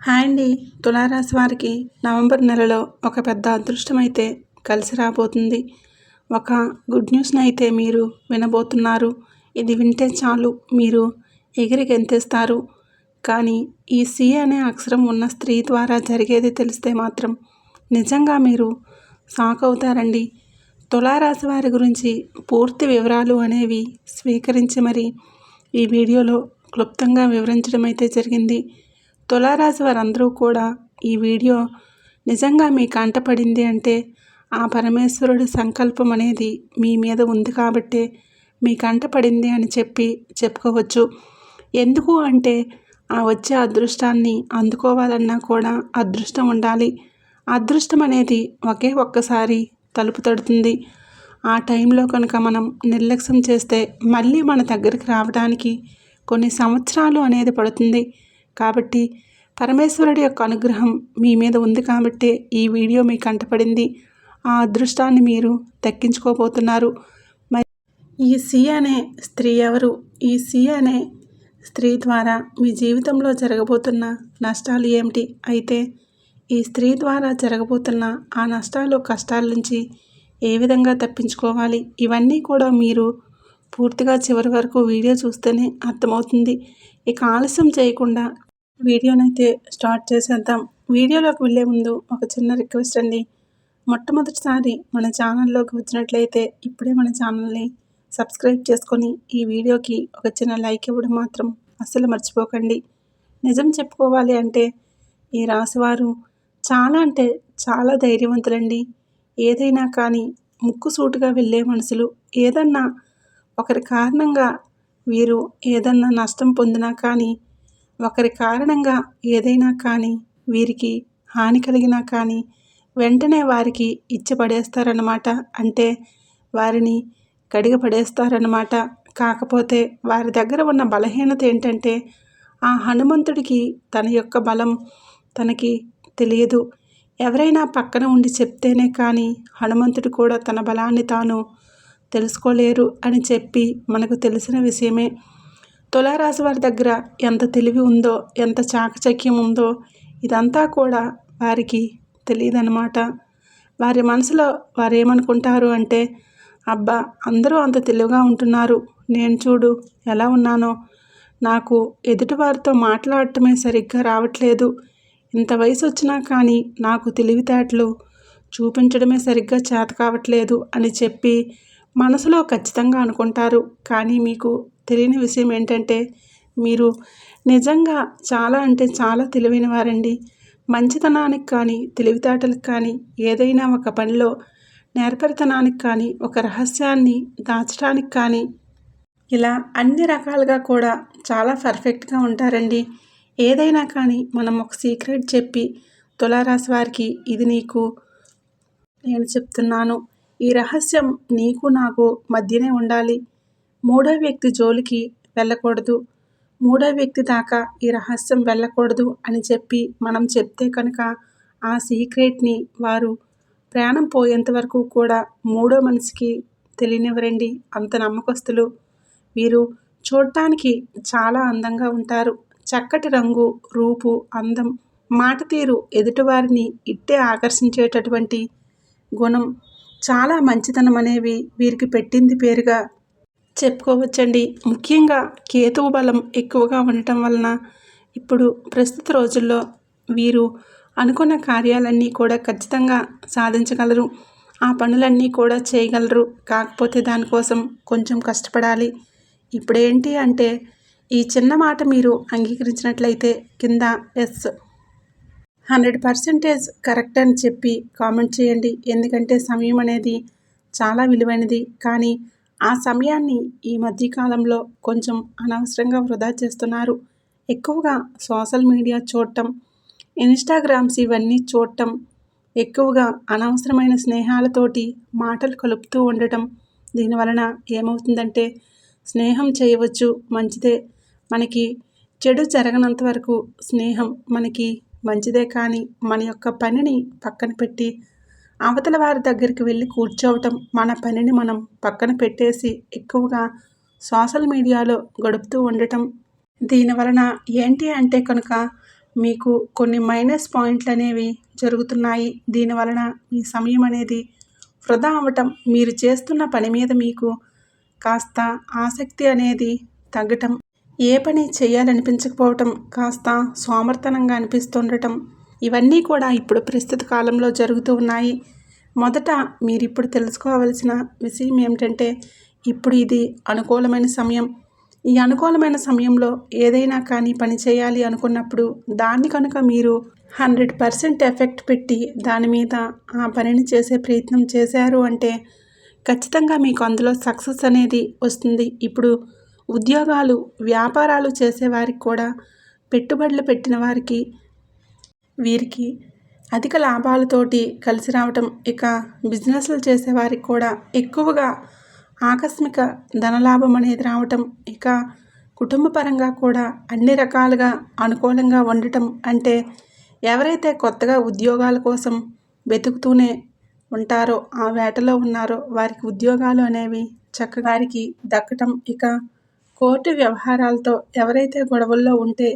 Hi అండి. తులారాశి వారికి నవంబర్ నెలలో ఒక పెద్ద అదృష్టం అయితే కలిసి రాబోతుంది. ఒక గుడ్ న్యూస్ని అయితే మీరు వినబోతున్నారు. ఇది వింటే చాలు మీరు ఎగిరి గెంతేస్తారు. కానీ ఈ సి అనే అక్షరం ఉన్న స్త్రీ ద్వారా జరిగేది తెలిస్తే మాత్రం నిజంగా మీరు షాక్ అవుతారండి. తులారాశి వారి గురించి పూర్తి వివరాలు అనేవి స్వీకరించి మరి ఈ వీడియోలో క్లుప్తంగా వివరించడం అయితే జరిగింది. తులారాశి వారందరూ కూడా ఈ వీడియో నిజంగా మీ కంటపడింది అంటే ఆ పరమేశ్వరుడి సంకల్పం అనేది మీ మీద ఉంది కాబట్టే మీ కంటపడింది అని చెప్పుకోవచ్చు. ఎందుకు అంటే ఆ వచ్చే అదృష్టాన్ని అందుకోవాలన్నా కూడా అదృష్టం ఉండాలి. అదృష్టం అనేది ఒక్కసారి తలుపు తడుతుంది. ఆ టైంలో కనుక మనం నిర్లక్ష్యం చేస్తే మళ్ళీ మన దగ్గరికి రావడానికి కొన్ని సంవత్సరాలు అనేది పడుతుంది. కాబట్టి పరమేశ్వరుడి యొక్క అనుగ్రహం మీ మీద ఉంది కాబట్టే ఈ వీడియో మీ కంటపడింది. ఆ అదృష్టాన్ని మీరు దక్కించుకోబోతున్నారు. మరి ఈ సి అనే స్త్రీ ఎవరు? ఈ సి అనే స్త్రీ ద్వారా మీ జీవితంలో జరగబోతున్న నష్టాలు ఏమిటి? అయితే ఈ స్త్రీ ద్వారా జరగబోతున్న ఆ నష్టాలు కష్టాల నుంచి ఏ విధంగా తప్పించుకోవాలి? ఇవన్నీ కూడా మీరు పూర్తిగా చివరి వరకు వీడియో చూస్తేనే అర్థమవుతుంది. ఇక ఆలస్యం చేయకుండా వీడియోనైతే స్టార్ట్ చేసేద్దాం. వీడియోలోకి వెళ్ళే ముందు ఒక చిన్న రిక్వెస్ట్ అండి. మొట్టమొదటిసారి మన ఛానల్లోకి వచ్చినట్లయితే ఇప్పుడే మన ఛానల్ని సబ్స్క్రైబ్ చేసుకొని ఈ వీడియోకి ఒక చిన్న లైక్ ఇవ్వడం మాత్రం అస్సలు మర్చిపోకండి. నిజం చెప్పుకోవాలి అంటే ఈ రాశివారు చాలా అంటే చాలా ధైర్యవంతులండి. ఏదైనా కానీ ముక్కుసూటిగా వెళ్ళే మనుషులు. ఏదన్నా ఒకరి కారణంగా వీరు ఏదన్నా నష్టం పొందినా కానీ, ఒకరి కారణంగా ఏదైనా కానీ వీరికి హాని కలిగినా కానీ వెంటనే వారికి ఇచ్చి పడేస్తారన్నమాట. అంటే వారిని కడిగి పడేస్తారన్నమాట. కాకపోతే వారి దగ్గర ఉన్న బలహీనత ఏంటంటే ఆ హనుమంతుడికి తన యొక్క బలం తనకి తెలియదు. ఎవరైనా పక్కన ఉండి చెప్తేనే కానీ హనుమంతుడు కూడా తన బలాన్ని తాను తెలుసుకోలేరు అని చెప్పి మనకు తెలిసిన విషయమే. తులారాశి వారి దగ్గర ఎంత తెలివి ఉందో, ఎంత చాకచక్యం ఉందో ఇదంతా కూడా వారికి తెలియదన్నమాట. వారి మనసులో వారు ఏమనుకుంటారు అంటే, అబ్బా అందరూ అంత తెలివిగా ఉంటున్నారు, నేను చూడు ఎలా ఉన్నానో, నాకు ఎదుటివారితో మాట్లాడటమే సరిగ్గా రావట్లేదు, ఇంత వయసు వచ్చినా కానీ నాకు తెలివితేటలు చూపించడమే సరిగ్గా చేత కావట్లేదు అని చెప్పి మనసులో ఖచ్చితంగా అనుకుంటారు. కానీ మీకు తెలియని విషయం ఏంటంటే మీరు నిజంగా చాలా అంటే చాలా తెలివైన వారండి. మంచితనానికి కానీ, తెలివితేటలకు కానీ, ఏదైనా ఒక పనిలో నేర్పరితనానికి కానీ, ఒక రహస్యాన్ని దాచడానికి కానీ ఇలా అన్ని రకాలుగా కూడా చాలా పర్ఫెక్ట్గా ఉంటారండి. ఏదైనా కానీ మనం ఒక సీక్రెట్ చెప్పి తులారాశి వారికి ఇది నీకు నేను చెప్తున్నాను, ఈ రహస్యం నీకు నాకు మధ్యనే ఉండాలి, మూడో వ్యక్తి జోలికి వెళ్ళకూడదు, మూడో వ్యక్తి దాకా ఈ రహస్యం వెళ్ళకూడదు అని చెప్పి మనం చెప్తే కనుక ఆ సీక్రెట్ని వారు ప్రాణం పోయేంత వరకు కూడా మూడో మనిషికి తెలియనివ్వరండి. అంత నమ్మకస్తులు వీరు. చూడటానికి చాలా అందంగా ఉంటారు. చక్కటి రంగు, రూపు, అందం, మాట తీరు ఎదుటివారిని ఇట్టే ఆకర్షించేటటువంటి గుణం, చాలా మంచితనం అనేవి వీరికి పెట్టింది పేరుగా చెప్పుకోవచ్చండి. ముఖ్యంగా కేతువు బలం ఎక్కువగా ఉండటం వలన ఇప్పుడు ప్రస్తుత రోజుల్లో వీరు అనుకున్న కార్యాలన్నీ కూడా ఖచ్చితంగా సాధించగలరు. ఆ పనులన్నీ కూడా చేయగలరు. కాకపోతే దానికోసం కొంచెం కష్టపడాలి. ఇప్పుడేంటి అంటే ఈ చిన్న మాట మీరు అంగీకరించినట్లయితే కింద ఎస్ 100% కరెక్ట్ అని చెప్పి కామెంట్ చేయండి. ఎందుకంటే సమయం అనేది చాలా విలువైనది. కానీ ఆ సమయాన్ని ఈ మధ్యకాలంలో కొంచెం అనవసరంగా వృధా చేస్తున్నారు. ఎక్కువగా సోషల్ మీడియా చూడటం, ఇన్స్టాగ్రామ్స్ ఇవన్నీ చూడటం, ఎక్కువగా అనవసరమైన స్నేహాలతోటి మాటలు కలుపుతూ ఉండటం. దీనివలన ఏమవుతుందంటే స్నేహం చేయవచ్చు, మంచిదే, మనకి చెడు జరగనంత వరకు స్నేహం మనకి మంచిదే. కానీ మన యొక్క పనిని పక్కన పెట్టి అవతల వారి దగ్గరికి వెళ్ళి కూర్చోవటం, మన పనిని మనం పక్కన పెట్టేసి ఎక్కువగా సోషల్ మీడియాలో గడుపుతూ ఉండటం, దీనివలన ఏంటి అంటే కనుక మీకు కొన్ని మైనస్ పాయింట్లు అనేవి జరుగుతున్నాయి. దీనివలన మీ సమయం అనేది వృధా అవ్వటం, మీరు చేస్తున్న పని మీద మీకు కాస్త ఆసక్తి అనేది తగ్గటం, ఏ పని చేయాలనిపించకపోవటం, కాస్త సోమర్తనంగా అనిపిస్తుండటం, ఇవన్నీ కూడా ఇప్పుడు ప్రస్తుత కాలంలో జరుగుతూ ఉన్నాయి. మొదట మీరిప్పుడు తెలుసుకోవాల్సిన విషయం ఏమిటంటే, ఇప్పుడు ఇది అనుకూలమైన సమయం. ఈ అనుకూలమైన సమయంలో ఏదైనా కానీ పని చేయాలి అనుకున్నప్పుడు దాన్ని కనుక మీరు 100% ఎఫెక్ట్ పెట్టి దాని మీద ఆ పనిని చేసే ప్రయత్నం చేశారు అంటే ఖచ్చితంగా మీకు అందులో సక్సెస్ అనేది వస్తుంది. ఇప్పుడు ఉద్యోగాలు, వ్యాపారాలు చేసేవారికి కూడా, పెట్టుబడులు పెట్టిన వారికి, వీరికి అధిక లాభాలతోటి కలిసి రావటం, ఇక బిజినెస్లు చేసేవారికి కూడా ఎక్కువగా ఆకస్మిక ధనలాభం అనేది రావటం, ఇక కుటుంబ పరంగా కూడా అన్ని రకాలుగా అనుకూలంగా ఉండటం, అంటే ఎవరైతే కొత్తగా ఉద్యోగాల కోసం వెతుకుతూనే ఉంటారో, ఆ వేటలో ఉన్నారో వారికి ఉద్యోగాలు అనేవి చక్కగా వారికి దక్కటం, ఇక కోర్టు వ్యవహారాలతో ఎవరైతే గొడవల్లో ఉంటే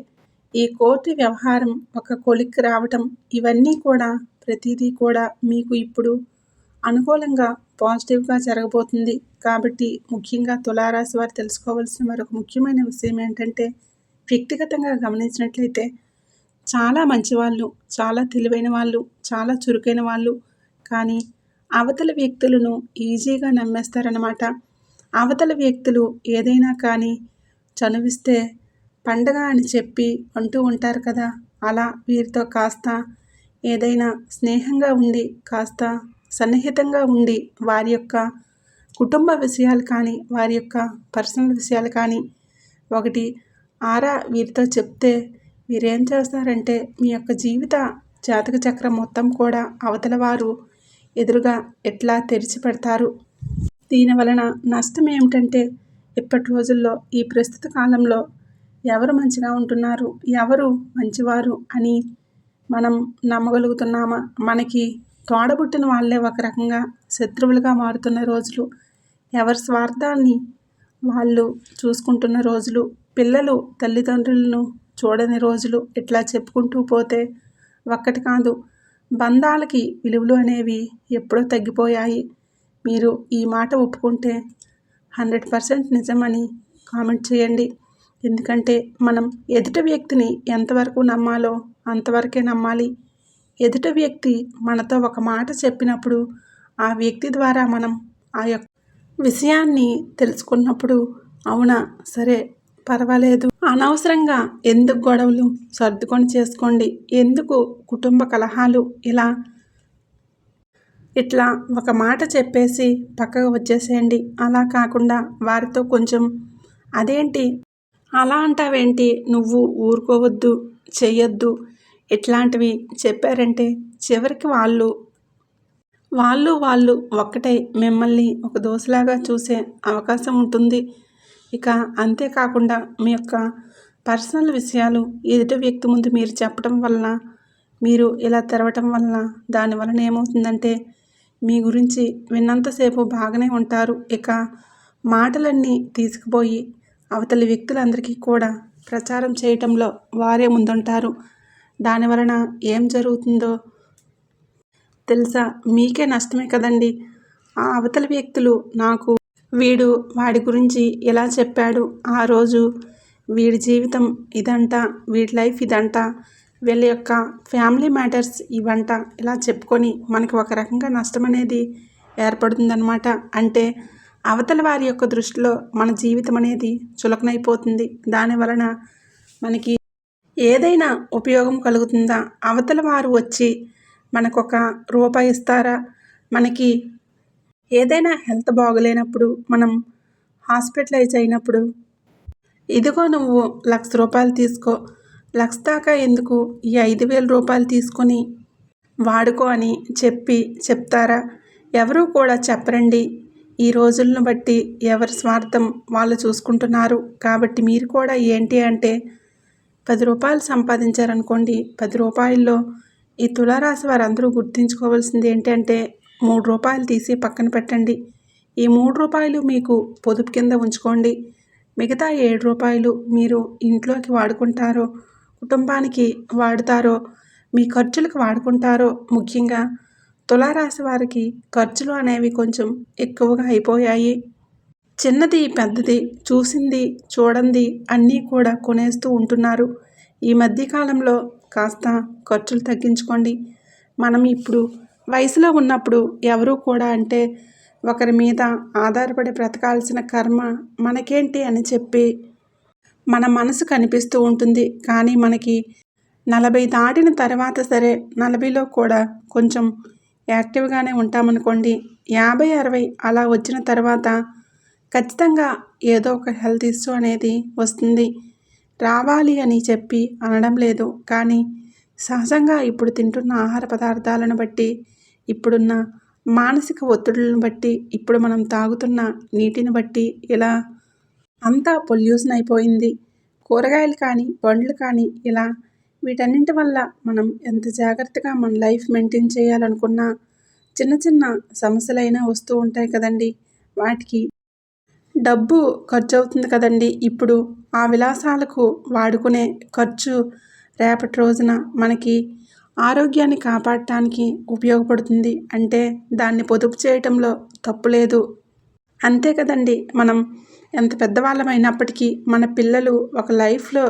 ఈ కోర్టు వ్యవహారం ఒక కొలిక్కి రావటం, ఇవన్నీ కూడా ప్రతిదీ కూడా మీకు ఇప్పుడు అనుకూలంగా పాజిటివ్గా జరగబోతుంది. కాబట్టి ముఖ్యంగా తులారాశి వారు తెలుసుకోవాల్సిన మరొక ముఖ్యమైన విషయం ఏంటంటే, వ్యక్తిగతంగా గమనించినట్లయితే చాలా మంచివాళ్ళు, చాలా తెలివైన వాళ్ళు, చాలా చురుకైన వాళ్ళు, కానీ అవతల వ్యక్తులను ఈజీగా నమ్మేస్తారన్నమాట. అవతల వ్యక్తులు ఏదైనా కానీ చనువిస్తే పండగ అని చెప్పి అంటూ ఉంటారు కదా, అలా వీరితో కాస్త ఏదైనా స్నేహంగా ఉండి, కాస్త సన్నిహితంగా ఉండి, వారి యొక్క కుటుంబ విషయాలు కానీ, వారి యొక్క పర్సనల్ విషయాలు కానీ ఒకటి ఆరా వీరితో చెప్తే వీరేం చేస్తారంటే మీ యొక్క జీవిత జాతక చక్రం మొత్తం కూడా అవతల వారు ఎదురుగా ఎట్లా తెరిచి పెడతారు. దీనివలన నష్టం ఏమిటంటే, ఇప్పటి రోజుల్లో ఈ ప్రస్తుత కాలంలో ఎవరు మంచిగా ఉంటున్నారు, ఎవరు మంచివారు అని మనం నమ్మగలుగుతున్నామా? మనకి తోడబుట్టిన వాళ్ళే ఒక రకంగా శత్రువులుగా మారుతున్న రోజులు, ఎవరి స్వార్థాన్ని వాళ్ళు చూసుకుంటున్న రోజులు, పిల్లలు తల్లిదండ్రులను చూడని రోజులు, ఇట్లా చెప్పుకుంటూ పోతే ఒక్కటి కాదు, బంధాలకి విలువలు అనేవి ఎప్పుడో తగ్గిపోయాయి. మీరు ఈ మాట ఒప్పుకుంటే 100% నిజమని కామెంట్ చేయండి. ఎందుకంటే మనం ఎదుటి వ్యక్తిని ఎంతవరకు నమ్మాలో అంతవరకే నమ్మాలి. ఎదుటి వ్యక్తి మనతో ఒక మాట చెప్పినప్పుడు ఆ వ్యక్తి ద్వారా మనం ఆ యొక్క విషయాన్ని తెలుసుకున్నప్పుడు అవునా సరే పర్వాలేదు, అనవసరంగా ఎందుకు గొడవలు, సర్దుకొని చేసుకోండి, ఎందుకు కుటుంబ కలహాలు, ఇట్లా ఒక మాట చెప్పేసి పక్కకు వచ్చేసేయండి. అలా కాకుండా వారితో కొంచెం అదేంటి అలా అంటావేంటి, నువ్వు ఊరుకోవద్దు, చెయ్యొద్దు, ఇట్లాంటివి చెప్పారంటే చివరికి వాళ్ళు ఒక్కటై మిమ్మల్ని ఒక దోశలాగా చూసే అవకాశం ఉంటుంది. ఇక అంతేకాకుండా మీ యొక్క పర్సనల్ విషయాలు ఎదుటి వ్యక్తి ముందు మీరు చెప్పడం వలన, మీరు ఇలా తెరవటం వలన, దానివలన ఏమవుతుందంటే మీ గురించి విన్నంతసేపు బాగానే ఉంటారు. ఇక మాటలన్నీ తీసుకుపోయి అవతలి వ్యక్తులందరికీ కూడా ప్రచారం చేయటంలో వారే ముందుంటారు. దానివలన ఏం జరుగుతుందో తెలుసా? మీకే నష్టమే కదండి. ఆ అవతలి వ్యక్తులు నాకు వాడి గురించి ఇలా చెప్పాడు, ఆ రోజు వీడి జీవితం ఇదంట, వీడి లైఫ్ ఇదంట, వీళ్ళ యొక్క ఫ్యామిలీ మ్యాటర్స్ ఇవంట, ఇలా చెప్పుకొని మనకి ఒక రకంగా నష్టం అనేది ఏర్పడుతుందన్నమాట. అంటే అవతల వారి యొక్క దృష్టిలో మన జీవితం అనేది చులకనైపోతుంది. దానివలన మనకి ఏదైనా ఉపయోగం కలుగుతుందా? అవతల వారు వచ్చి మనకొక రూపాయి ఇస్తారా? మనకి ఏదైనా హెల్త్ బాగోలేనప్పుడు, మనం హాస్పిటలైజ్ అయినప్పుడు, ఇదిగో నువ్వు 1,00,000 రూపాయలు తీసుకో, 1,00,000 దాకా ఎందుకు, ఈ 5,000 రూపాయలు తీసుకొని వాడుకో అని చెప్తారా? ఎవరూ కూడా చెప్పరండి. ఈ రోజులను బట్టి ఎవరి స్వార్థం వాళ్ళు చూసుకుంటున్నారు. కాబట్టి మీరు కూడా ఏంటి అంటే 10 రూపాయలు సంపాదించారనుకోండి, 10 రూపాయల్లో ఈ తులారాశి వారందరూ గుర్తుంచుకోవాల్సింది ఏంటంటే 3 రూపాయలు తీసి పక్కన పెట్టండి. ఈ 3 రూపాయలు మీకు పొదుపు కింద ఉంచుకోండి. మిగతా 7 రూపాయలు మీరు ఇంట్లోకి వాడుకుంటారో, కుటుంబానికి వాడుతారో, మీ ఖర్చులకు వాడుకుంటారో ముఖ్యంగా తులారాశి వారికి ఖర్చులు అనేవి కొంచెం ఎక్కువగా అయిపోయాయి. చిన్నది, పెద్దది, చూసింది, చూడంది అన్నీ కూడా కొనేస్తూ ఉంటున్నారు. ఈ మధ్య కాలంలో కాస్త ఖర్చులు తగ్గించుకోండి. మనం ఇప్పుడు వయసులో ఉన్నప్పుడు ఎవరూ కూడా అంటే ఒకరి మీద ఆధారపడి బ్రతకాల్సిన కర్మ మనకేంటి అని చెప్పి మన మనసు కనిపిస్తూ ఉంటుంది. కానీ మనకి 40 దాటిన తర్వాత సరే 40లో కూడా కొంచెం యాక్టివ్గానే ఉంటామనుకోండి. 50, 60 అలా వచ్చిన తర్వాత ఖచ్చితంగా ఏదో ఒక హెల్త్ ఇష్యూ అనేది వస్తుంది. రావాలి అని చెప్పి అనడం లేదు, కానీ సహజంగా ఇప్పుడు తింటున్న ఆహార పదార్థాలను బట్టి, ఇప్పుడున్న మానసిక ఒత్తిడులను బట్టి, ఇప్పుడు మనం తాగుతున్న నీటిని బట్టి ఇలా అంతా పొల్యూషన్ అయిపోయింది. కూరగాయలు కానీ, పండ్లు కానీ ఇలా వీటన్నింటి వల్ల మనం ఎంత జాగ్రత్తగా మన లైఫ్ మెయింటైన్ చేయాలనుకున్నా చిన్న చిన్న సమస్యలైనా వస్తూ ఉంటాయి కదండి. వాటికి డబ్బు ఖర్చవుతుంది కదండి. ఇప్పుడు ఆ విలాసాలకు వాడుకునే ఖర్చు రేపటి రోజున మనకి ఆరోగ్యాన్ని కాపాడటానికి ఉపయోగపడుతుంది. అంటే దాన్ని పొదుపు చేయటంలో తప్పు లేదు. అంతే కదండి. మనం ఎంత పెద్దవాళ్ళమైనప్పటికీ మన పిల్లలు ఒక లైఫ్లో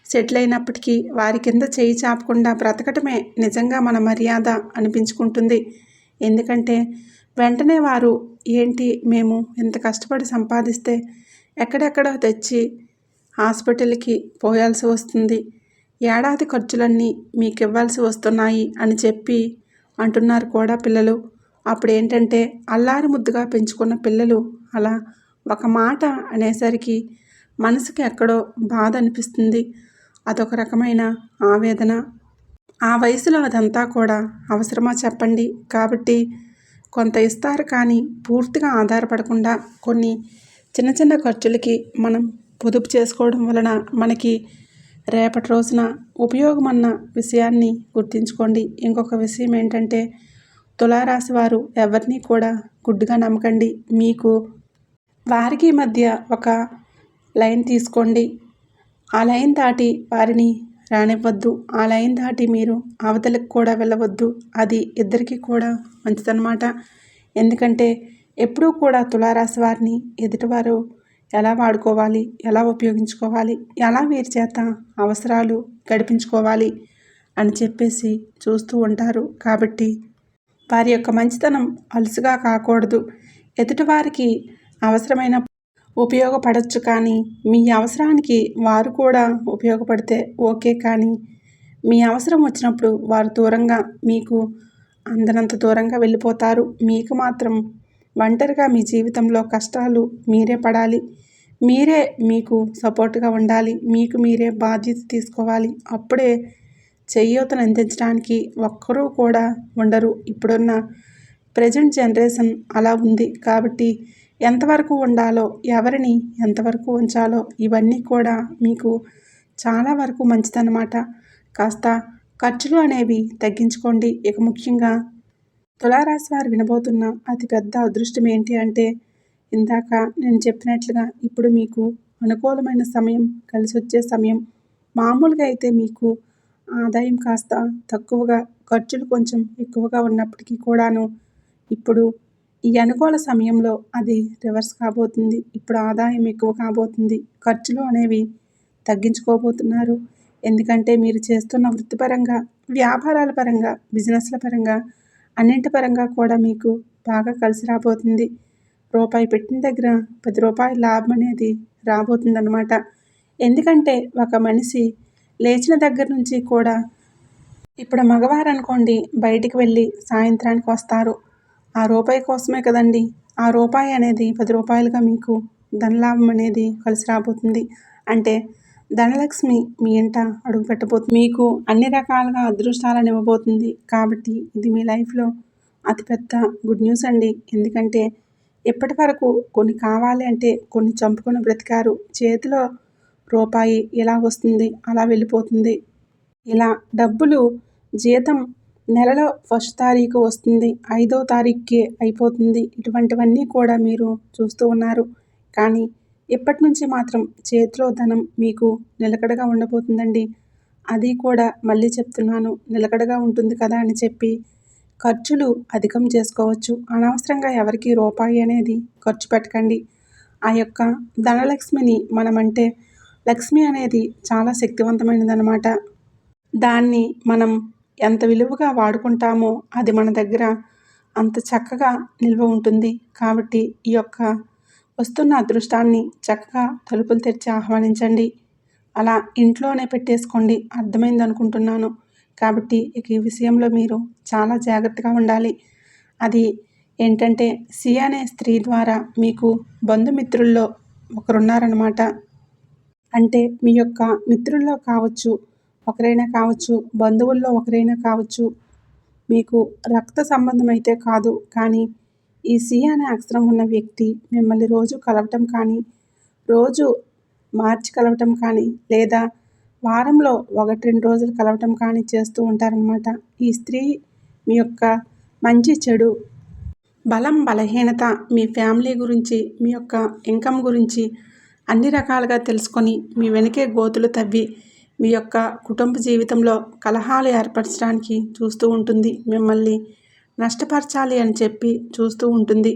సెటిల్ అయినప్పటికీ వారి కింద చేయి చాపకుండా బ్రతకటమే నిజంగా మన మర్యాద అనిపించుకుంటుంది. ఎందుకంటే వెంటనే వారు ఏంటి మేము ఇంత కష్టపడి సంపాదిస్తే ఎక్కడెక్కడో తెచ్చి హాస్పిటల్కి పోయాల్సి వస్తుంది, ఏడాది ఖర్చులన్నీ మీకు ఇవ్వాల్సి వస్తున్నాయి అని చెప్పి అంటున్నారు కూడా పిల్లలు. అప్పుడు ఏంటంటే అల్లారు ముద్దుగా పెంచుకున్న పిల్లలు అలా ఒక మాట అనేసరికి మనసుకి ఎక్కడో బాధ అనిపిస్తుంది. అదొక రకమైన ఆవేదన. ఆ వయసులో అదంతా కూడా అవసరమా చెప్పండి. కాబట్టి కొంత ఇస్తారు, కానీ పూర్తిగా ఆధారపడకుండా కొన్ని చిన్న చిన్న ఖర్చులకి మనం పొదుపు చేసుకోవడం వలన మనకి రేపటి రోజున ఉపయోగమన్న విషయాన్ని గుర్తుంచుకోండి. ఇంకొక విషయం ఏంటంటే తులారాశి వారు ఎవరిని కూడా గుడ్డిగా నమ్మకండి. మీకు వారికి మధ్య ఒక లైన్ తీసుకోండి. ఆ లైన్ దాటి వారిని రానివ్వద్దు. ఆ లైన్ దాటి మీరు అవతలకు కూడా వెళ్ళవద్దు. అది ఇద్దరికీ కూడా మంచిదన్నమాట. ఎందుకంటే ఎప్పుడూ కూడా తులారాశి వారిని ఎదుటివారు ఎలా వాడుకోవాలి, ఎలా ఉపయోగించుకోవాలి, ఎలా వీరి చేత అవసరాలు గడిపించుకోవాలి అని చెప్పేసి చూస్తూ ఉంటారు. కాబట్టి వారి యొక్క మంచితనం అలుసుగా కాకూడదు. ఎదుటివారికి అవసరమైన ఉపయోగపడవచ్చు, కానీ మీ అవసరానికి వారు కూడా ఉపయోగపడితే ఓకే. కానీ మీ అవసరం వచ్చినప్పుడు వారు దూరంగా, మీకు అందనంత దూరంగా వెళ్ళిపోతారు. మీకు మాత్రం ఒంటరిగా మీ జీవితంలో కష్టాలు మీరే పడాలి. మీరే మీకు సపోర్ట్గా ఉండాలి. మీకు మీరే బాధ్యత తీసుకోవాలి. అప్పుడే చేయూతను అందించడానికి ఒక్కరూ కూడా ఉండరు. ఇప్పుడున్న ప్రజెంట్ జనరేషన్ అలా ఉంది. కాబట్టి ఎంతవరకు ఉండాలో, ఎవరిని ఎంతవరకు ఉంచాలో ఇవన్నీ కూడా మీకు చాలా వరకు మంచిదన్నమాట. కాస్త ఖర్చులు అనేవి తగ్గించుకోండి. ఇక ముఖ్యంగా తులారాశి వారు వినబోతున్న అతిపెద్ద అదృష్టం ఏంటి అంటే, ఇందాక నేను చెప్పినట్లుగా ఇప్పుడు మీకు అనుకూలమైన సమయం, కలిసి వచ్చే సమయం. మామూలుగా అయితే మీకు ఆదాయం కాస్త తక్కువగా, ఖర్చులు కొంచెం ఎక్కువగా ఉన్నప్పటికీ కూడాను ఇప్పుడు ఈ అనుకూల సమయంలో అది రివర్స్ కాబోతుంది. ఇప్పుడు ఆదాయం ఎక్కువ కాబోతుంది. ఖర్చులు అనేవి తగ్గించుకోబోతున్నారు. ఎందుకంటే మీరు చేస్తున్న వృత్తిపరంగా, వ్యాపారాల పరంగా, బిజినెస్ల పరంగా, అన్నింటి పరంగా కూడా మీకు బాగా కలిసి రాబోతుంది. రూపాయి పెట్టిన దగ్గర 10 రూపాయల లాభం అనేది రాబోతుందన్నమాట. ఎందుకంటే ఒక మనిషి లేచిన దగ్గర నుంచి కూడా ఇప్పుడు మగవారు అనుకోండి, బయటికి వెళ్ళి సాయంత్రానికి వస్తారు. ఆ రూపాయి కోసమే కదండి. ఆ రూపాయి అనేది 10 రూపాయలుగా మీకు ధనలాభం అనేది కలిసి రాబోతుంది. అంటే ధనలక్ష్మి మీ ఇంట అడుగు పెట్టబోతుంది. మీకు అన్ని రకాలుగా అదృష్టాలను ఇవ్వబోతుంది. కాబట్టి ఇది మీ లైఫ్లో అతిపెద్ద గుడ్ న్యూస్ అండి. ఎందుకంటే ఇప్పటి వరకు కొన్ని కావాలి అంటే కొన్ని చంపుకొని బ్రతికారు. చేతిలో రూపాయి ఇలా వస్తుంది, అలా వెళ్ళిపోతుంది. ఇలా డబ్బులు జీతం నెలలో 1 తారీఖు వస్తుంది, 5వ తారీఖుకే అయిపోతుంది. ఇటువంటివన్నీ కూడా మీరు చూస్తూ ఉన్నారు. కానీ ఇప్పటి నుంచి మాత్రం చేతిలో ధనం మీకు నిలకడగా ఉండబోతుందండి. అది కూడా మళ్ళీ చెప్తున్నాను నిలకడగా ఉంటుంది కదా అని చెప్పి ఖర్చులు అధికం చేసుకోవచ్చు. అనవసరంగా ఎవరికి రూపాయి అనేది ఖర్చు పెట్టకండి. ఆ యొక్క ధనలక్ష్మిని మనమంటే లక్ష్మి అనేది చాలా శక్తివంతమైనదనమాట. దాన్ని మనం ఎంత విలువగా వాడుకుంటామో అది మన దగ్గర అంత చక్కగా నిల్వ ఉంటుంది. కాబట్టి ఈ యొక్క వస్తున్న అదృష్టాన్ని చక్కగా తలుపులు తెరిచి ఆహ్వానించండి. అలా ఇంట్లోనే పెట్టేసుకోండి. అర్థమైందనుకుంటున్నాను. కాబట్టి ఇక ఈ విషయంలో మీరు చాలా జాగ్రత్తగా ఉండాలి. అది ఏంటంటే సి అనే స్త్రీ ద్వారా మీకు బంధుమిత్రుల్లో ఒకరున్నారనమాట. అంటే మీ యొక్క మిత్రుల్లో కావచ్చు, ఒకరైనా కావచ్చు, బంధువుల్లో ఒకరైనా కావచ్చు, మీకు రక్త సంబంధం అయితే కాదు. కానీ ఈ సి అనే అక్షరం ఉన్న వ్యక్తి మిమ్మల్ని రోజు కలవటం కానీ, రోజు మార్చి కలవటం కానీ, లేదా వారంలో 1-2 రోజులు కలవటం కానీ చేస్తూ ఉంటారనమాట. ఈ స్త్రీ మీ యొక్క మంచి చెడు, బలం బలహీనత, మీ ఫ్యామిలీ గురించి, మీ యొక్క ఇన్కమ్ గురించి అన్ని రకాలుగా తెలుసుకొని మీ వెనకే గోతులు తవ్వి మీ యొక్క కుటుంబ జీవితంలో కలహాలు ఏర్పరచడానికి చూస్తూ ఉంటుంది. మిమ్మల్ని నష్టపరచాలి అని చెప్పి చూస్తూ ఉంటుంది.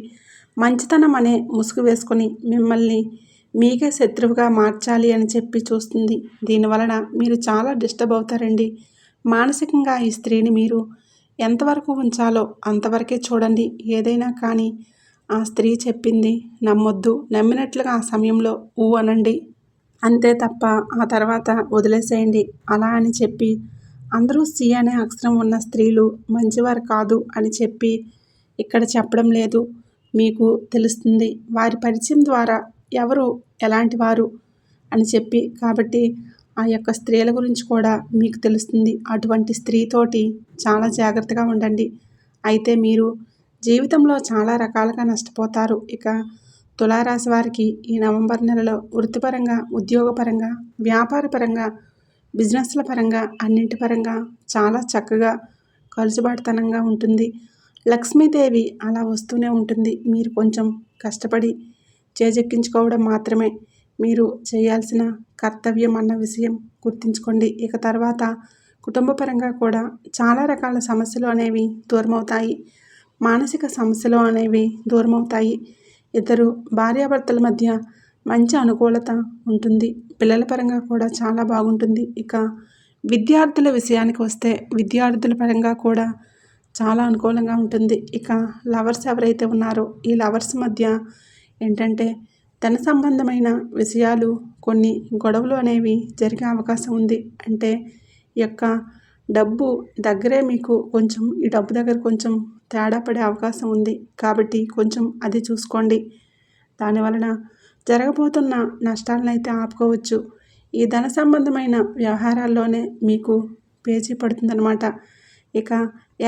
మంచితనం అనే ముసుగు వేసుకొని మిమ్మల్ని మీకే శత్రువుగా మార్చాలి అని చెప్పి చూస్తుంది. దీనివలన మీరు చాలా డిస్టర్బ్ అవుతారండి. మానసికంగా ఈ స్త్రీని మీరు ఎంతవరకు ఉంచాలో అంతవరకే చూడండి. ఏదైనా కానీ ఆ స్త్రీ చెప్పింది నమ్మొద్దు. నమ్మినట్లుగా ఆ సమయంలో ఊ అనండి. అంతే తప్ప ఆ తర్వాత వదిలేసేయండి. అలా అని చెప్పి అందరూ సి అనే అక్షరం ఉన్న స్త్రీలు మంచివారు కాదు అని చెప్పి ఇక్కడ చెప్పడం లేదు. మీకు తెలుస్తుంది వారి పరిచయం ద్వారా ఎవరు ఎలాంటి వారు అని చెప్పి. కాబట్టి ఆ యొక్క స్త్రీల గురించి కూడా మీకు తెలుస్తుంది. అటువంటి స్త్రీతోటి చాలా జాగ్రత్తగా ఉండండి. అయితే మీరు జీవితంలో చాలా రకాలుగా నష్టపోతారు. ఇక తులారాశి వారికి ఈ నవంబర్ నెలలో వృత్తిపరంగా, ఉద్యోగపరంగా, వ్యాపారపరంగా, బిజినెస్ల పరంగా, అన్నింటి పరంగా చాలా చక్కగా కలుసుబాటుతనంగా ఉంటుంది. లక్ష్మీదేవి అలా వస్తూనే ఉంటుంది. మీరు కొంచెం కష్టపడి చేజెక్కించుకోవడం మాత్రమే మీరు చేయాల్సిన కర్తవ్యం అన్న విషయం గుర్తుంచుకోండి. ఇక తర్వాత కుటుంబపరంగా కూడా చాలా రకాల సమస్యలు అనేవి దూరమవుతాయి. మానసిక సమస్యలు అనేవి దూరమవుతాయి. ఇద్దరు భార్యాభర్తల మధ్య మంచి అనుకూలత ఉంటుంది. పిల్లల పరంగా కూడా చాలా బాగుంటుంది. ఇక విద్యార్థుల విషయానికి వస్తే విద్యార్థుల పరంగా కూడా చాలా అనుకూలంగా ఉంటుంది. ఇక లవర్స్ ఎవరైతే ఉన్నారో ఈ లవర్స్ మధ్య ఏంటంటే ధన సంబంధమైన విషయాలు, కొన్ని గొడవలు అనేవి జరిగే అవకాశం ఉంది. అంటే ఈ యొక్క డబ్బు దగ్గరే మీకు కొంచెం ఈ డబ్బు దగ్గర కొంచెం తేడా పడే అవకాశం ఉంది. కాబట్టి కొంచెం అది చూసుకోండి. దానివలన జరగబోతున్న నష్టాలను అయితే ఆపుకోవచ్చు. ఈ ధన సంబంధమైన వ్యవహారాల్లోనే మీకు పేచీ పడుతుందన్నమాట. ఇక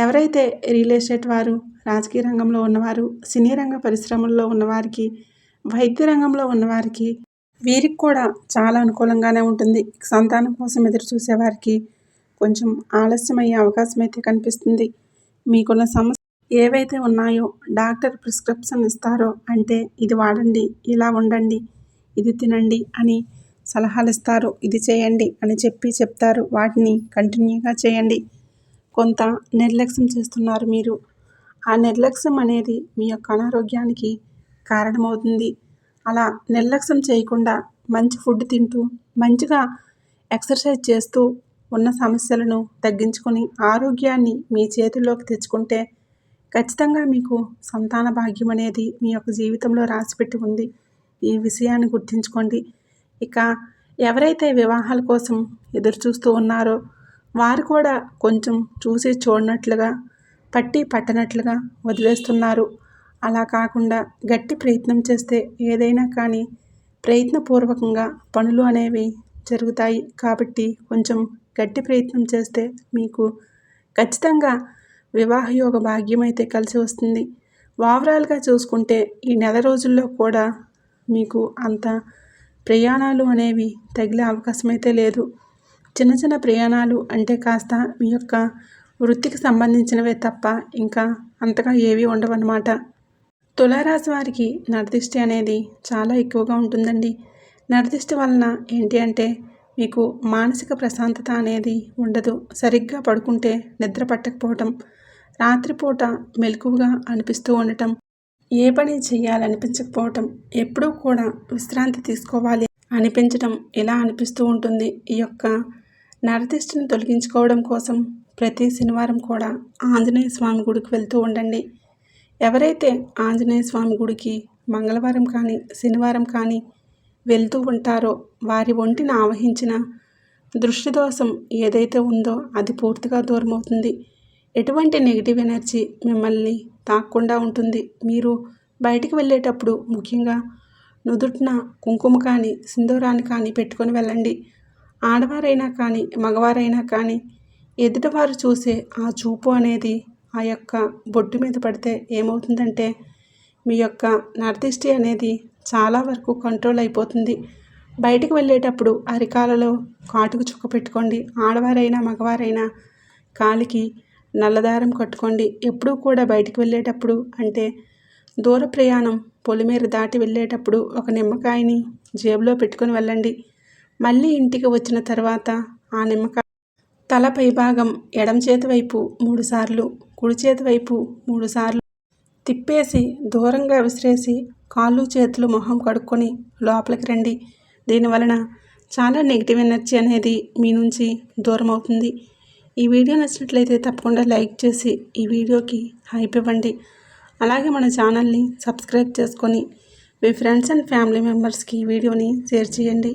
ఎవరైతే రియల్ ఎస్టేట్ వారు, రాజకీయ రంగంలో ఉన్నవారు, సినీ రంగ పరిశ్రమల్లో ఉన్నవారికి, వైద్య రంగంలో ఉన్నవారికి వీరికి కూడా చాలా అనుకూలంగానే ఉంటుంది. సంతానం కోసం ఎదురు చూసేవారికి కొంచెం ఆలస్యమయ్యే అవకాశం అయితే కనిపిస్తుంది. మీకున్న సమస్య ఏవైతే ఉన్నాయో డాక్టర్ ప్రిస్క్రిప్షన్ ఇస్తారో, అంటే ఇది వాడండి, ఇలా ఉండండి, ఇది తినండి అని సలహాలు ఇస్తారు. ఇది చేయండి అని చెప్పి చెప్తారు. వాటిని కంటిన్యూగా చేయండి. కొంత నిర్లక్ష్యం చేస్తున్నారు మీరు. ఆ నిర్లక్ష్యం అనేది మీ యొక్క అనారోగ్యానికి కారణమవుతుంది. అలా నిర్లక్ష్యం చేయకుండా మంచి ఫుడ్ తింటూ, మంచిగా ఎక్సర్సైజ్ చేస్తూ ఉన్న సమస్యలను తగ్గించుకొని ఆరోగ్యాన్ని మీ చేతుల్లోకి తెచ్చుకుంటే ఖచ్చితంగా మీకు సంతాన భాగ్యం అనేది మీ యొక్క జీవితంలో రాసిపెట్టి ఉంది. ఈ విషయాన్ని గుర్తుంచుకోండి. ఇక ఎవరైతే వివాహాల కోసం ఎదురు చూస్తూ ఉన్నారో వారు కూడా కొంచెం చూసి చూడనట్లుగా, పట్టి పట్టనట్లుగా వదిలేస్తున్నారు. అలా కాకుండా గట్టి ప్రయత్నం చేస్తే ఏదైనా కానీ ప్రయత్నపూర్వకంగా పనులు అనేవి జరుగుతాయి. కాబట్టి కొంచెం గట్టి ప్రయత్నం చేస్తే మీకు ఖచ్చితంగా వివాహ యోగ భాగ్యం అయితే కలిసి వస్తుంది. ఓవరాల్గా చూసుకుంటే ఈ నెల రోజుల్లో కూడా మీకు అంత ప్రయాణాలు అనేవి తగిలే అవకాశం అయితే లేదు. చిన్న చిన్న ప్రయాణాలు అంటే కాస్త మీ యొక్క వృత్తికి సంబంధించినవే తప్ప ఇంకా అంతగా ఏవి ఉండవన్నమాట. తులారాశి వారికి నరదిష్టి అనేది చాలా ఎక్కువగా ఉంటుందండి. నరదిష్టి వలన ఏంటి అంటే మీకు మానసిక ప్రశాంతత అనేది ఉండదు. సరిగ్గా పడుకుంటే నిద్ర పట్టకపోవటం, రాత్రిపూట మెలకువగా అనిపిస్తూ ఉండటం, ఏ పని చేయాలనిపించకపోవటం, ఎప్పుడూ కూడా విశ్రాంతి తీసుకోవాలి అనిపించటం ఇలా అనిపిస్తూ ఉంటుంది. ఈ యొక్క నరదిష్టిని తొలగించుకోవడం కోసం ప్రతి శనివారం కూడా ఆంజనేయ స్వామి గుడికి వెళ్తూ ఉండండి. ఎవరైతే ఆంజనేయ స్వామి గుడికి మంగళవారం కానీ శనివారం కానీ వెళ్తూ ఉంటారో వారి ఒంటిని ఆవహించిన దృష్టి దోషం ఏదైతే ఉందో అది పూర్తిగా దూరమవుతుంది. ఎటువంటి నెగిటివ్ ఎనర్జీ మిమ్మల్ని తాకకుండా ఉంటుంది. మీరు బయటికి వెళ్ళేటప్పుడు ముఖ్యంగా నుదుటిన కుంకుమ కానీ సింధూరాన్ని కానీ పెట్టుకొని వెళ్ళండి. ఆడవారైనా కానీ మగవారైనా కానీ ఎదుటివారు చూసే ఆ చూపు అనేది ఆ యొక్క బొట్టు మీద పడితే ఏమవుతుందంటే మీ యొక్క నరదిష్టి అనేది చాలా వరకు కంట్రోల్ అయిపోతుంది. బయటికి వెళ్ళేటప్పుడు అరికాలలో కాటుకు చుక్క పెట్టుకోండి. ఆడవారైనా మగవారైనా కాలికి నల్లదారం కట్టుకోండి. ఎప్పుడూ కూడా బయటికి వెళ్ళేటప్పుడు అంటే దూర ప్రయాణం పొలిమేర దాటి వెళ్ళేటప్పుడు ఒక నిమ్మకాయని జేబులో పెట్టుకొని వెళ్ళండి. మళ్ళీ ఇంటికి వచ్చిన తర్వాత ఆ నిమ్మకాయ తల పైభాగం ఎడమ చేతి వైపు 3 సార్లు, కుడి చేతి వైపు 3 సార్లు తిప్పేసి దూరంగా విసిరేసి కాళ్ళు చేతులు మొహం కడుక్కొని లోపలికి రండి. దీనివలన చాలా నెగిటివ్ ఎనర్జీ అనేది మీ నుంచి దూరం అవుతుంది. ఈ వీడియో నచ్చినట్లయితే తప్పకుండా లైక్ చేసి ఈ వీడియోకి హైప్ ఇవ్వండి. అలాగే మన ఛానల్ని సబ్స్క్రైబ్ చేసుకొని మీ ఫ్రెండ్స్ అండ్ ఫ్యామిలీ మెంబర్స్కి ఈ వీడియోని షేర్ చేయండి.